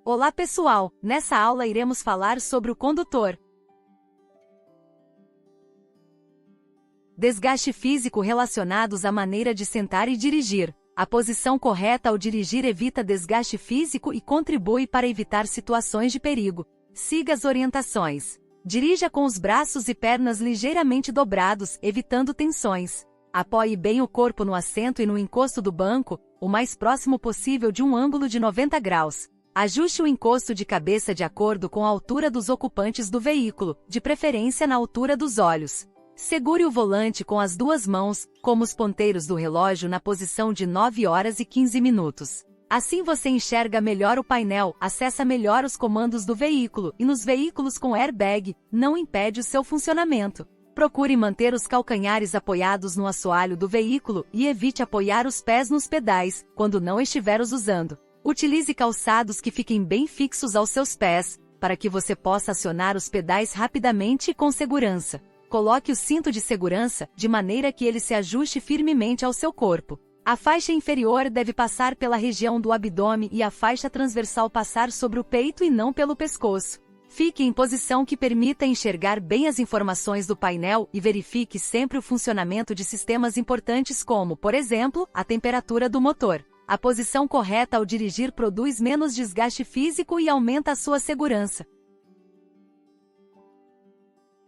Olá pessoal, nessa aula iremos falar sobre o condutor. Desgaste físico relacionados à maneira de sentar e dirigir. A posição correta ao dirigir evita desgaste físico e contribui para evitar situações de perigo. Siga as orientações. Dirija com os braços e pernas ligeiramente dobrados, evitando tensões. Apoie bem o corpo no assento e no encosto do banco, o mais próximo possível de um ângulo de 90 graus. Ajuste o encosto de cabeça de acordo com a altura dos ocupantes do veículo, de preferência na altura dos olhos. Segure o volante com as duas mãos, como os ponteiros do relógio na posição de 9 horas e 15 minutos. Assim você enxerga melhor o painel, acessa melhor os comandos do veículo e nos veículos com airbag, não impede o seu funcionamento. Procure manter os calcanhares apoiados no assoalho do veículo e evite apoiar os pés nos pedais, quando não estiver os usando. Utilize calçados que fiquem bem fixos aos seus pés, para que você possa acionar os pedais rapidamente e com segurança. Coloque o cinto de segurança, de maneira que ele se ajuste firmemente ao seu corpo. A faixa inferior deve passar pela região do abdômen e a faixa transversal passar sobre o peito e não pelo pescoço. Fique em posição que permita enxergar bem as informações do painel e verifique sempre o funcionamento de sistemas importantes como, por exemplo, a temperatura do motor. A posição correta ao dirigir produz menos desgaste físico e aumenta a sua segurança.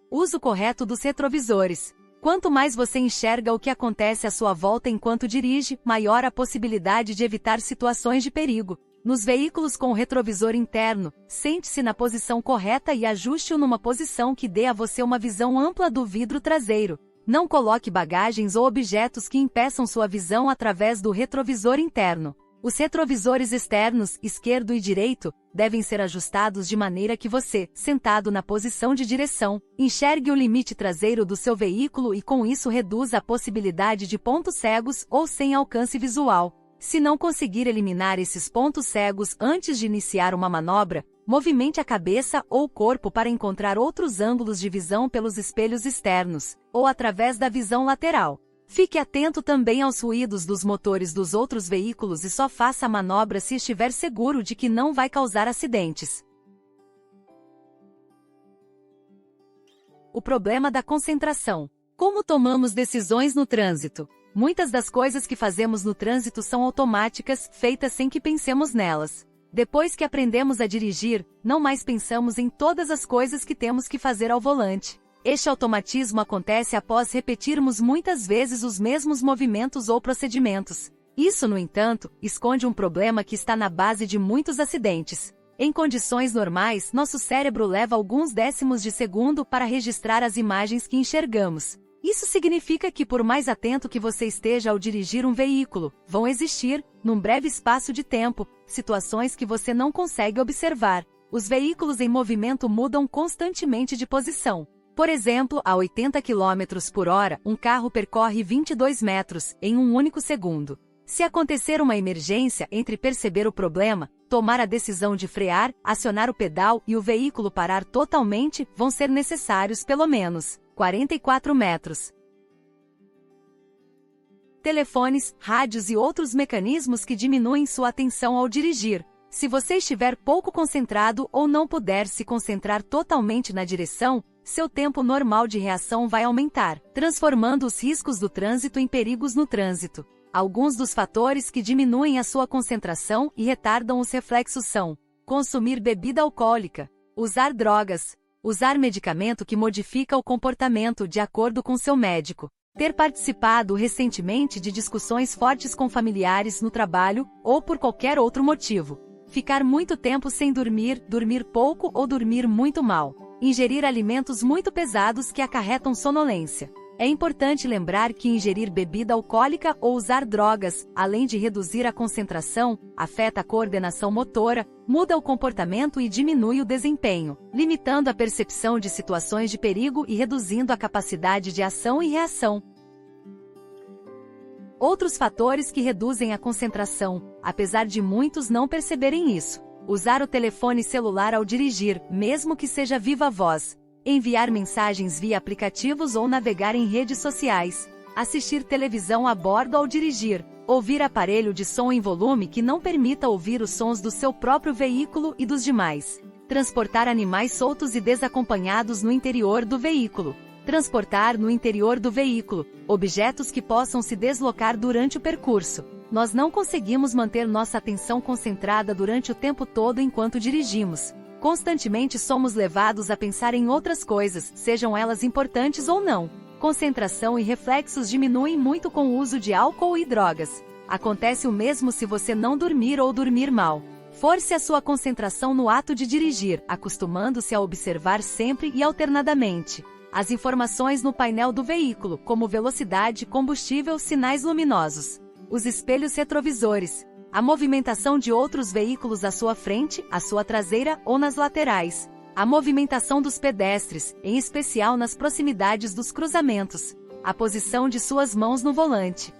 Uso correto dos retrovisores. Quanto mais você enxerga o que acontece à sua volta enquanto dirige, maior a possibilidade de evitar situações de perigo. Nos veículos com retrovisor interno, sente-se na posição correta e ajuste-o numa posição que dê a você uma visão ampla do vidro traseiro. Não coloque bagagens ou objetos que impeçam sua visão através do retrovisor interno. Os retrovisores externos, esquerdo e direito, devem ser ajustados de maneira que você, sentado na posição de direção, enxergue o limite traseiro do seu veículo e com isso reduza a possibilidade de pontos cegos ou sem alcance visual. Se não conseguir eliminar esses pontos cegos antes de iniciar uma manobra, movimente a cabeça ou o corpo para encontrar outros ângulos de visão pelos espelhos externos, ou através da visão lateral. Fique atento também aos ruídos dos motores dos outros veículos e só faça a manobra se estiver seguro de que não vai causar acidentes. O problema da concentração. Como tomamos decisões no trânsito? Muitas das coisas que fazemos no trânsito são automáticas, feitas sem que pensemos nelas. Depois que aprendemos a dirigir, não mais pensamos em todas as coisas que temos que fazer ao volante. Este automatismo acontece após repetirmos muitas vezes os mesmos movimentos ou procedimentos. Isso, no entanto, esconde um problema que está na base de muitos acidentes. Em condições normais, nosso cérebro leva alguns décimos de segundo para registrar as imagens que enxergamos. Isso significa que por mais atento que você esteja ao dirigir um veículo, vão existir, num breve espaço de tempo, situações que você não consegue observar. Os veículos em movimento mudam constantemente de posição. Por exemplo, a 80 km por hora, um carro percorre 22 metros em um único segundo. Se acontecer uma emergência entre perceber o problema, tomar a decisão de frear, acionar o pedal e o veículo parar totalmente, vão ser necessários pelo menos 44 metros. Telefones, rádios e outros mecanismos que diminuem sua atenção ao dirigir. Se você estiver pouco concentrado ou não puder se concentrar totalmente na direção, seu tempo normal de reação vai aumentar, transformando os riscos do trânsito em perigos no trânsito. Alguns dos fatores que diminuem a sua concentração e retardam os reflexos são: consumir bebida alcoólica, usar drogas, usar medicamento que modifica o comportamento de acordo com seu médico, ter participado recentemente de discussões fortes com familiares no trabalho ou por qualquer outro motivo, ficar muito tempo sem dormir, dormir pouco ou dormir muito mal, ingerir alimentos muito pesados que acarretam sonolência. É importante lembrar que ingerir bebida alcoólica ou usar drogas, além de reduzir a concentração, afeta a coordenação motora, muda o comportamento e diminui o desempenho, limitando a percepção de situações de perigo e reduzindo a capacidade de ação e reação. Outros fatores que reduzem a concentração, apesar de muitos não perceberem isso: usar o telefone celular ao dirigir, mesmo que seja viva voz, enviar mensagens via aplicativos ou navegar em redes sociais, assistir televisão a bordo ao dirigir, Ouvir aparelho de som em volume que não permita ouvir os sons do seu próprio veículo e dos demais. Transportar animais soltos e desacompanhados no interior do veículo. Transportar no interior do veículo objetos que possam se deslocar durante o percurso. Nós não conseguimos manter nossa atenção concentrada durante o tempo todo enquanto dirigimos. Constantemente somos levados a pensar em outras coisas, sejam elas importantes ou não. Concentração e reflexos diminuem muito com o uso de álcool e drogas. Acontece o mesmo se você não dormir ou dormir mal. Force a sua concentração no ato de dirigir, acostumando-se a observar sempre e alternadamente as informações no painel do veículo, como velocidade, combustível, sinais luminosos, os espelhos retrovisores, a movimentação de outros veículos à sua frente, à sua traseira ou nas laterais, a movimentação dos pedestres, em especial nas proximidades dos cruzamentos, a posição de suas mãos no volante.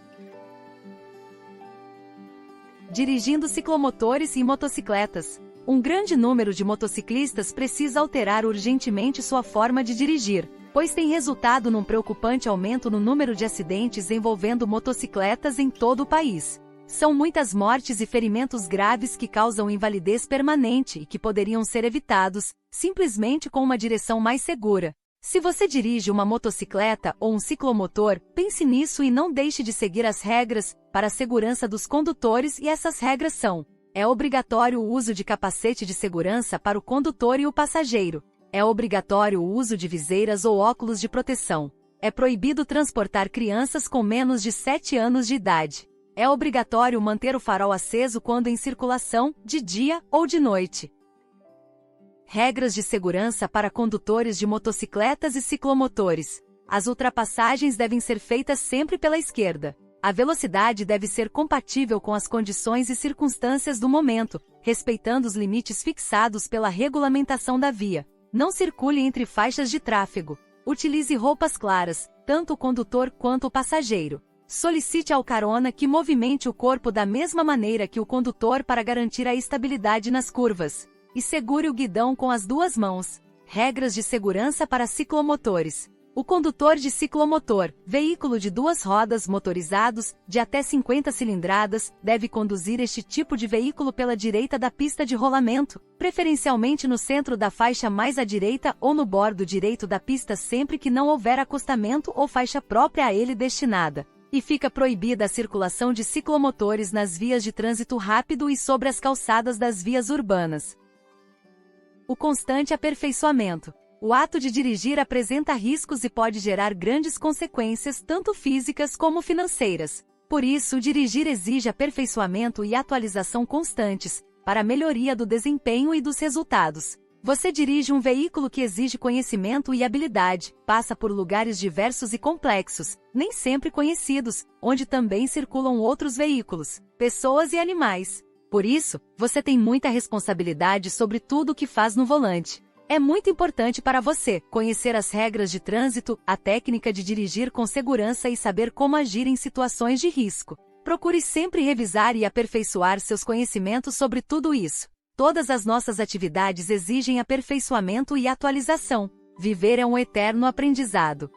Dirigindo ciclomotores e motocicletas. Um grande número de motociclistas precisa alterar urgentemente sua forma de dirigir, pois tem resultado num preocupante aumento no número de acidentes envolvendo motocicletas em todo o país. São muitas mortes e ferimentos graves que causam invalidez permanente e que poderiam ser evitados, simplesmente com uma direção mais segura. Se você dirige uma motocicleta ou um ciclomotor, pense nisso e não deixe de seguir as regras para a segurança dos condutores, e essas regras são: é obrigatório o uso de capacete de segurança para o condutor e o passageiro. É obrigatório o uso de viseiras ou óculos de proteção. É proibido transportar crianças com menos de 7 anos de idade. É obrigatório manter o farol aceso quando em circulação, de dia ou de noite. Regras de segurança para condutores de motocicletas e ciclomotores. As ultrapassagens devem ser feitas sempre pela esquerda. A velocidade deve ser compatível com as condições e circunstâncias do momento, respeitando os limites fixados pela regulamentação da via. Não circule entre faixas de tráfego. Utilize roupas claras, tanto o condutor quanto o passageiro. Solicite ao carona que movimente o corpo da mesma maneira que o condutor para garantir a estabilidade nas curvas. E segure o guidão com as duas mãos. Regras de segurança para ciclomotores. O condutor de ciclomotor, veículo de duas rodas motorizados, de até 50 cilindradas, deve conduzir este tipo de veículo pela direita da pista de rolamento, preferencialmente no centro da faixa mais à direita ou no bordo direito da pista sempre que não houver acostamento ou faixa própria a ele destinada. E fica proibida a circulação de ciclomotores nas vias de trânsito rápido e sobre as calçadas das vias urbanas. O constante aperfeiçoamento. O ato de dirigir apresenta riscos e pode gerar grandes consequências, tanto físicas como financeiras. Por isso, dirigir exige aperfeiçoamento e atualização constantes, para a melhoria do desempenho e dos resultados. Você dirige um veículo que exige conhecimento e habilidade, passa por lugares diversos e complexos, nem sempre conhecidos, onde também circulam outros veículos, pessoas e animais. Por isso, você tem muita responsabilidade sobre tudo o que faz no volante. É muito importante para você conhecer as regras de trânsito, a técnica de dirigir com segurança e saber como agir em situações de risco. Procure sempre revisar e aperfeiçoar seus conhecimentos sobre tudo isso. Todas as nossas atividades exigem aperfeiçoamento e atualização. Viver é um eterno aprendizado.